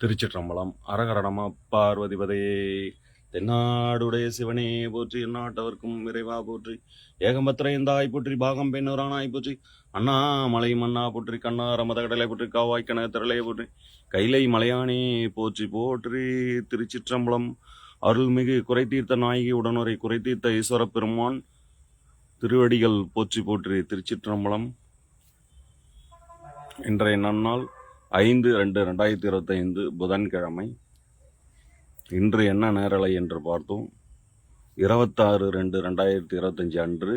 திருச்சிற்றம்பலம். அரகர நம பார்வதிபதையே. தென்னாடுடைய சிவனே போற்றி, எந்நாட்டவர்க்கும் இறைவா போற்றி, ஏகம்பத்திரைந்தாய் போற்றி, பாகம் பெண்ணுரானாய் போற்றி, அண்ணாமலை மன்னா போற்றி, கண்ணார மதகடலை போற்றி, காவாய்க்கண திரளையை போற்றி, கைலை மலையானே போற்றி போற்றி. திருச்சிற்றம்பலம். அருள்மிகு குறை தீர்த்த நாயகி உடனுரை குறை தீர்த்த ஈஸ்வர பெருமான் திருவடிகள் போற்றி போற்றி. திருச்சிற்றம்பலம். இன்றைய நன்னாள் 5/2/2025 புதன்கிழமை. இன்று என்ன நேரலை என்று பார்த்தோம். 26/2/2025 அன்று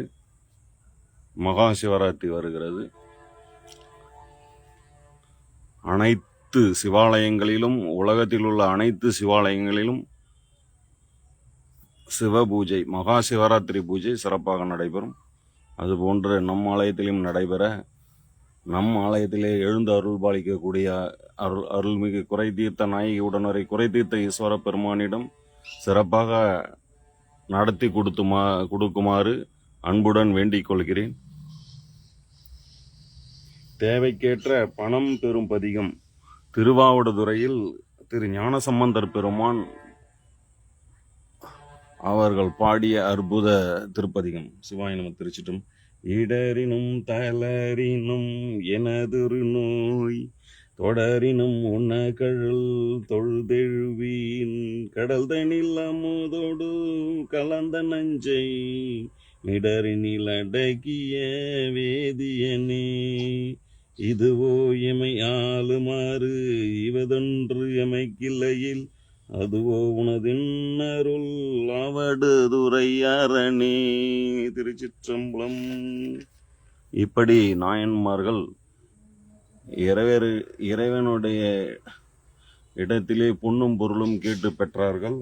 மகா சிவராத்திரி வருகிறது. அனைத்து சிவாலயங்களிலும், உலகத்தில் உள்ள அனைத்து சிவாலயங்களிலும் சிவ பூஜை, மகா சிவராத்திரி பூஜை சிறப்பாக நடைபெறும். அதுபோன்று நம் ஆலயத்திலும் நடைபெற, நம் ஆலயத்திலே எழுந்து அருள் பாலிக்கக்கூடிய அருள்மிகு குறை தீர்த்த நாயகி உடனுரை குறை தீர்த்த ஈஸ்வர பெருமானிடம் சிறப்பாக நடத்தி கொடுக்குமாறு அன்புடன் வேண்டிக் கொள்கிறேன். தேவைக்கேற்ற பணம் பெறும் பதிகம் திருவாவடுதுறையில் திரு ஞானசம்பந்தர் பெருமான் அவர்கள் பாடிய அற்புத திருப்பதிகம். சிவாய நம. திருச்சிட்டும். இடரினும் தளரினும் எனதொரு நோய் தொடரினும் உன்னகழல் தொழுதெழுவீன் கடல் தனில் அமுதோடு கலந்த நஞ்சை மிடரினில் அடக்கிய வேதியனே, இதுவோ எமை ஆளுமாறு இவதொன்று எமைக்கில்லையில் அதுவோ உனதின்னருள் அவடுதுறை அரணே. திருச்சிற்றம்பலம். இப்படி நாயன்மார்கள் இறைவனுடைய இடத்திலே பொன்னும் பொருளும் கேட்டு பெற்றார்கள்.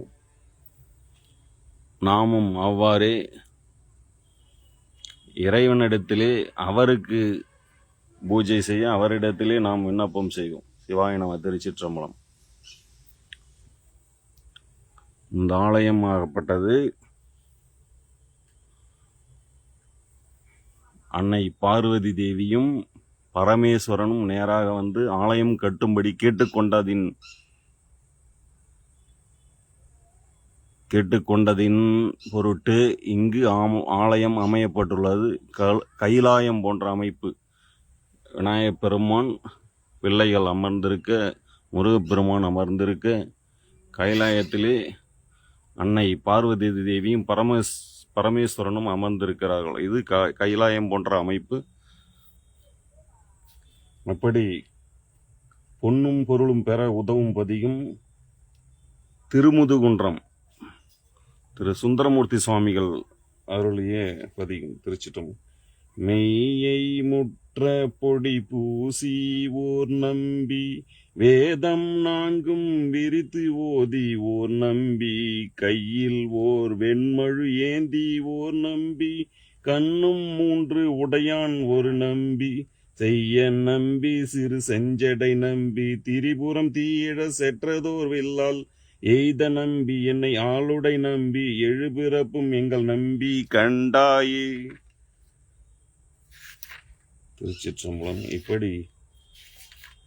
நாமும் அவ்வாறே இறைவனிடத்திலே அவருக்கு பூஜை செய்ய அவரிடத்திலே நாம் விண்ணப்பம் செய்வோம். சிவாய நம. திருச்சிற்றம்பலம். இந்த ஆலயம் ஆகப்பட்டது அன்னை பார்வதி தேவியும் பரமேஸ்வரனும் நேராக வந்து ஆலயம் கட்டும்படி கேட்டுக்கொண்டதின் பொருட்டு இங்கு ஆலயம் அமையப்பட்டுள்ளது. கைலாயம் போன்ற அமைப்பு. விநாயகப் பெருமான் பிள்ளைகள் அமர்ந்திருக்க, முருகப்பெருமான் அமர்ந்திருக்க, கைலாயத்திலே அன்னை பார்வதி தேவியும் பரமேஸ்வரனும் அமர்ந்திருக்கிறார்கள். இது கைலாயம் போன்ற அமைப்பு. அப்படி பொன்னும் பொருளும் பெற உதவும் பதிகம் திருமுதுகுன்றம் திரு சுந்தரமூர்த்தி சுவாமிகள் அருளிய பதிகம். திருச்சிட்டம். மெய்யை முற்ற பொடி பூசி ஓர் நம்பி வேதம் 4 விரித்து ஓதி ஓர் நம்பி கையில் ஓர் வெண்மழு ஏந்தி ஓர் நம்பி கண்ணும் 3 உடையான் ஒரு நம்பி செய்ய நம்பி சிறு செஞ்சடை நம்பி திரிபுரம் தீயிட செற்றதோர் வெல்லால் எய்த நம்பி என்னை ஆளுடை நம்பி எழுபிறப்பும் எங்கள் நம்பி கண்டாயே. திருச்சிற்றம்பலம். இப்படி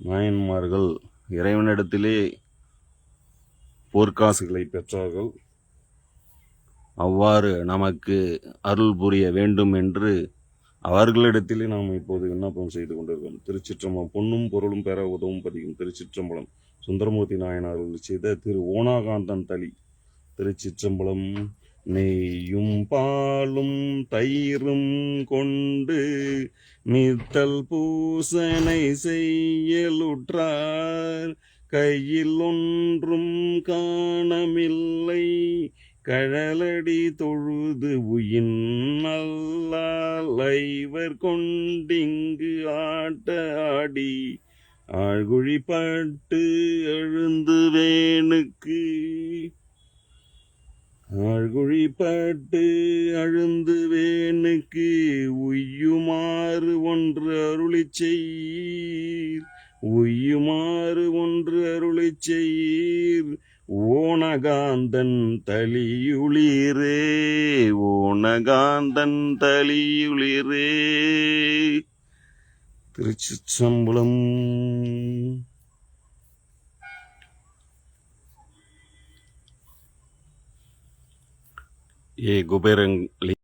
நாயன்மார்கள் இறைவனிடத்திலே போர்க்காசுகளை பெற்றார்கள். அவ்வாறு நமக்கு அருள் புரிய வேண்டும் என்று அவர்களிடத்திலே நாம் இப்போது விண்ணப்பம் செய்து கொண்டிருக்கிறோம். திருச்சிற்றம்பலம். பொன்னும் பொருளும் பெற உதவும் பதிகம். திருச்சிற்றம்பலம். சுந்தரமூர்த்தி நாயனார் செய்த திரு ஓணாகாந்தன் தளி. திருச்சிற்றம்பலம். நெய்யும் பாலும் தயிரும் கொண்டு மித்தல் பூசனை செய்யலுற்றார் கையில் ஒன்றும் காணமில்லை கழலடி தொழுது உயின் நல்லாலைவர் கொண்டிங்கு ஆட்ட ஆடி ஆழ்குழிப்பட்டு எழுந்து வேணுக்கு ஆழ்குழிப்பட்டு அழுந்து வேணுக்கு உய்யுமாறு ஒன்று அருளிச் செய்யீர் உய்யுமாறு ஒன்று அருளிச் செய்யீர் ஓணகாந்தன் தளியுளிரே ஓணகாந்தன் தளியுளிரே. திருச்சிற்றம்பலம். ஏ குபேரன்